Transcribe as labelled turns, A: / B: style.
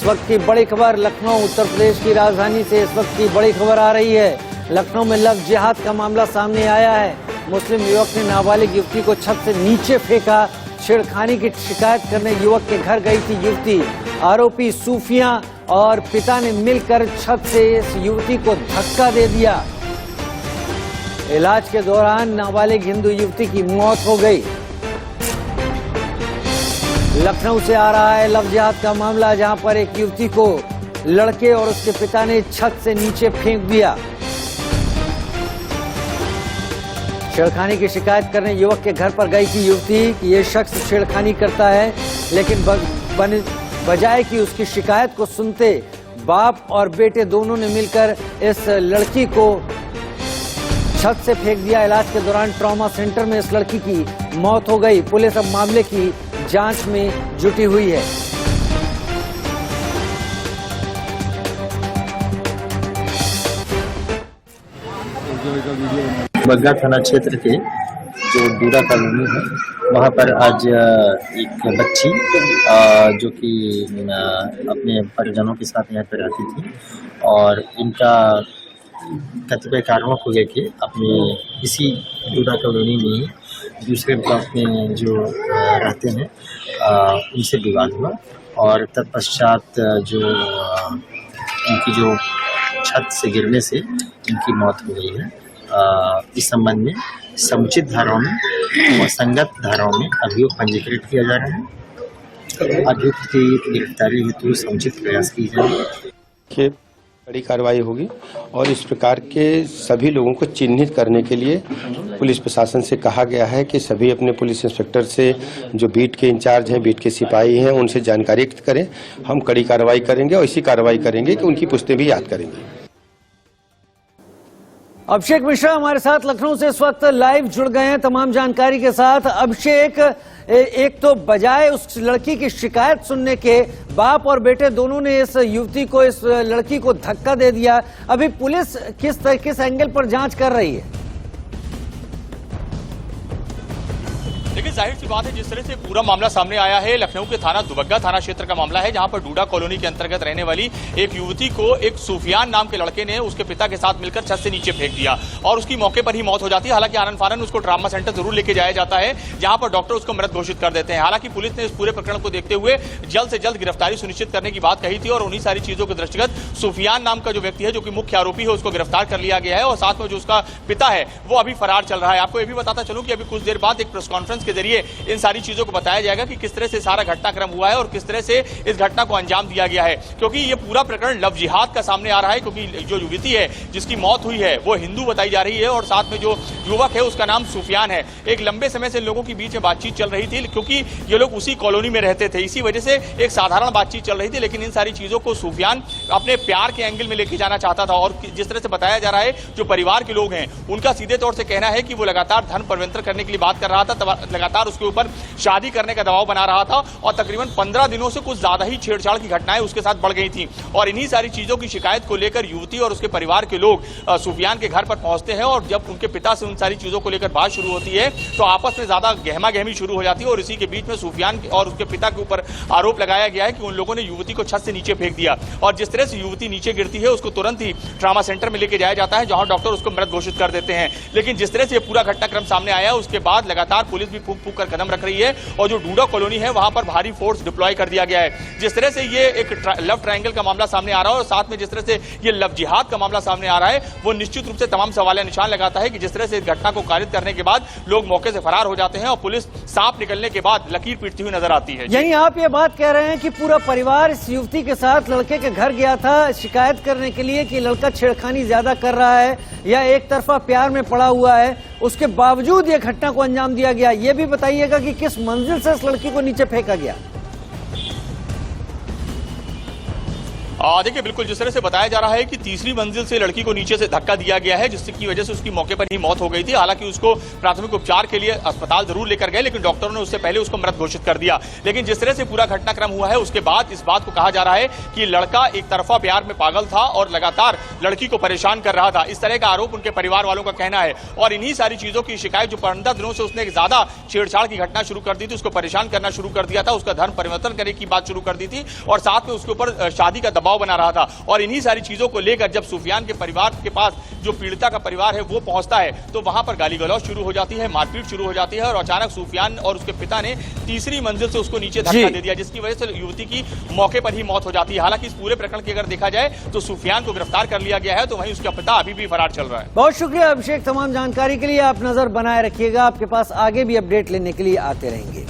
A: इस वक्त की बड़ी खबर लखनऊ उत्तर प्रदेश की राजधानी से इस वक्त की बड़ी खबर आ रही है। लखनऊ में लव जिहाद का मामला सामने आया है। मुस्लिम युवक ने नाबालिग युवती को छत से नीचे फेंका। छेड़खानी की शिकायत करने युवक के घर गई थी युवती। आरोपी सूफिया और पिता ने मिलकर छत से इस युवती को धक्का दे दिया। इलाज के दौरान नाबालिग हिंदू युवती की मौत हो गई। लखनऊ से आ रहा है लव जिहाद का मामला, जहां पर एक युवती को लड़के और उसके पिता ने छत से नीचे फेंक दिया। छेड़खानी की शिकायत करने युवक के घर पर गई थी युवती कि ये शख्स छेड़खानी करता है, लेकिन बजाय कि उसकी शिकायत को सुनते बाप और बेटे दोनों ने मिलकर इस लड़की को छत से फेंक दिया। इलाज के दौरान ट्रॉमा सेंटर में इस लड़की की मौत हो गई। पुलिस अब मामले की जांच में जुटी हुई है।
B: बग्गा थाना क्षेत्र के जो डूडा कॉलोनी है, वहाँ पर आज एक बच्ची जो कि अपने परिजनों के साथ यहाँ पर रहती थी और इनका कतिपय कारणों को लेके अपने इसी डूडा कॉलोनी में दूसरे ब्लॉक में जो रहते हैं उनसे विवाद हुआ और तत्पश्चात जो इनकी जो छत से गिरने से इनकी मौत हो गई है। इस संबंध में समुचित धाराओं में और संगत धाराओं में अभियोग पंजीकृत किया जा रहा है। अभियुक्त की गिरफ्तारी हेतु समुचित प्रयास की जाएगी।
C: बड़ी कार्रवाई होगी और इस प्रकार के सभी लोगों को चिन्हित करने के लिए पुलिस प्रशासन से कहा गया है कि सभी अपने पुलिस इंस्पेक्टर से जो बीट के इंचार्ज हैं, बीट के सिपाही हैं, उनसे जानकारी करें। हम कड़ी कार्रवाई करेंगे और इसी कार्रवाई करेंगे कि उनकी पुश्तें भी याद करेंगे।
A: अभिषेक मिश्रा हमारे साथ लखनऊ से इस वक्त लाइव जुड़ गए हैं तमाम जानकारी के साथ। अभिषेक, एक तो बजाय उस लड़की की शिकायत सुनने के बाप और बेटे दोनों ने इस युवती को, इस लड़की को धक्का दे दिया। अभी पुलिस किस एंगल पर जांच कर रही है?
D: लेकिन जाहिर सी बात है, जिस तरह से पूरा मामला सामने आया है, लखनऊ के थाना दुबग्गा थाना क्षेत्र का मामला है, जहां पर डूडा कॉलोनी के अंतर्गत रहने वाली एक युवती को एक सूफियान नाम के लड़के ने उसके पिता के साथ मिलकर छत से नीचे फेंक दिया और उसकी मौके पर ही मौत हो जाती है। हालांकि आनन फानन उसको ट्रामा सेंटर जरूर लेके जाया जाता है, जहां पर डॉक्टर उसको मृत घोषित कर देते हैं। हालांकि पुलिस ने इस पूरे प्रकरण को देखते हुए जल्द से जल्द गिरफ्तारी सुनिश्चित करने की बात कही थी और उन्हीं सारी चीजों के दृष्टिगत सूफियान नाम का जो व्यक्ति है, जो कि मुख्य आरोपी है, उसको गिरफ्तार कर लिया गया है और साथ में जो उसका पिता है वो अभी फरार चल रहा है। आपको यह भी बताता चलूं कि अभी कुछ देर बाद एक प्रेस कॉन्फ्रेंस के जरिए इन सारी चीजों को बताया जाएगा कि किस तरह से सारा घटनाक्रम हुआ है और किस तरह से इस घटना को अंजाम दिया गया है, क्योंकि ये पूरा प्रकरण लव जिहाद का सामने आ रहा है। क्योंकि जो युवती है जिसकी मौत हुई है वो हिंदू बताई जा रही है और साथ में जो युवक है उसका नाम सूफियान है। एक लंबे समय से लोगों के बीच में बातचीत चल रही थी, क्योंकि ये लोग उसी कॉलोनी में रहते थे, इसी वजह से एक साधारण बातचीत चल रही थी। लेकिन इन सारी चीजों को सूफियान अपने प्यार के एंगल में लेके जाना चाहता था और जिस तरह से बताया जा रहा है, जो परिवार के लोग हैं उनका सीधे तौर से कहना है कि वो लगातार धन प्रवंतन करने के लिए बात कर रहा था, लगातार उसके ऊपर शादी करने का दबाव बना रहा था और तकरीबन 15 दिनों से कुछ ज्यादा ही छेड़छाड़ की घटनाएं उसके साथ बढ़ गई थी। और इन्हीं सारी चीजों की शिकायत को लेकर युवती और उसके परिवार के लोग सूफियान के घर पर पहुंचते हैं और जब उनके पिता से उन सारी चीजों को लेकर बात शुरू होती है तो आपस में ज्यादा गहमा गहमी शुरू हो जाती है और इसी के बीच में सूफियान और उसके पिता के ऊपर आरोप लगाया गया है कि उन लोगों ने युवती को छत से नीचे फेंक दिया और जिस तरह से युवती नीचे गिरती है उसको तुरंत ही ट्रामा सेंटर में लेके जाया जाता है, जहां डॉक्टर उसको मृत घोषित कर देते हैं। लेकिन जिस तरह से पूरा घटनाक्रम सामने आया उसके बाद लगातार पुलिस भी फूंक फूंक कर कदम रख रही है और जो डूडा कॉलोनी है वहां पर भारी फोर्स डिप्लॉय कर दिया गया है। जिस तरह से ये एक लव ट्रायंगल का मामला सामने आ रहा है और साथ में जिस तरह से ये लव जिहाद का मामला सामने आ रहा है, वो निश्चित रूप से तमाम सवालिया निशान लगाता है कि जिस तरह से इस घटना को कारित करने के बाद लोग मौके से फरार हो जाते हैं और पुलिस सांप निकलने के बाद लकीर पीटती हुई नजर आती है।
A: यानी आप ये बात कह रहे हैं कि पूरा परिवार इस युवती के साथ लड़के के घर गया था शिकायत करने के लिए कि लड़का छेड़खानी ज्यादा कर रहा है या एक तरफा प्यार में पड़ा हुआ है, उसके बावजूद ये घटना को अंजाम दिया गया। ये भी बताइएगा कि किस मंजिल से इस लड़की को नीचे फेंका गया।
D: देखिए बिल्कुल जिस तरह से बताया जा रहा है कि तीसरी मंजिल से लड़की को नीचे से धक्का दिया गया है, जिसकी वजह से उसकी मौके पर ही मौत हो गई थी। हालांकि उसको प्राथमिक उपचार के लिए अस्पताल जरूर लेकर गए, लेकिन डॉक्टरों ने उससे पहले उसको मृत घोषित कर दिया। लेकिन जिस तरह से पूरा घटनाक्रम हुआ है उसके बाद इस बात को कहा जा रहा है कि लड़का एक तरफा प्यार में पागल था और लगातार लड़की को परेशान कर रहा था। इस तरह का आरोप उनके परिवार वालों का कहना है और इन्हीं सारी चीजों की शिकायत जो 15 दिनों से उसने ज्यादा छेड़छाड़ की घटना शुरू कर दी थी, उसको परेशान करना शुरू कर दिया था, उसका धर्म परिवर्तन करने की बात शुरू कर दी थी और साथ में उसके ऊपर शादी का दबाव बना रहा था। और इन्हीं सारी चीजों को लेकर जब सुफियान के परिवार के पास जो पीड़िता का परिवार है वो पहुंचता है तो वहां पर गाली गलौज शुरू हो जाती है, मारपीट शुरू हो जाती है और अचानक सुफियान और उसके पिता ने तीसरी मंजिल से उसको नीचे धक्का दे दिया, जिसकी वजह से युवती की मौके पर ही मौत हो जाती है। हालांकि इस पूरे प्रकरण की अगर देखा जाए तो सुफियान को गिरफ्तार कर लिया गया है, तो वहीं उसका पिता अभी भी फरार चल रहा है।
A: बहुत शुक्रिया अभिषेक, तमाम जानकारी के लिए आप नजर बनाए रखिएगा, आपके पास आगे भी अपडेट लेने के लिए आते रहेंगे।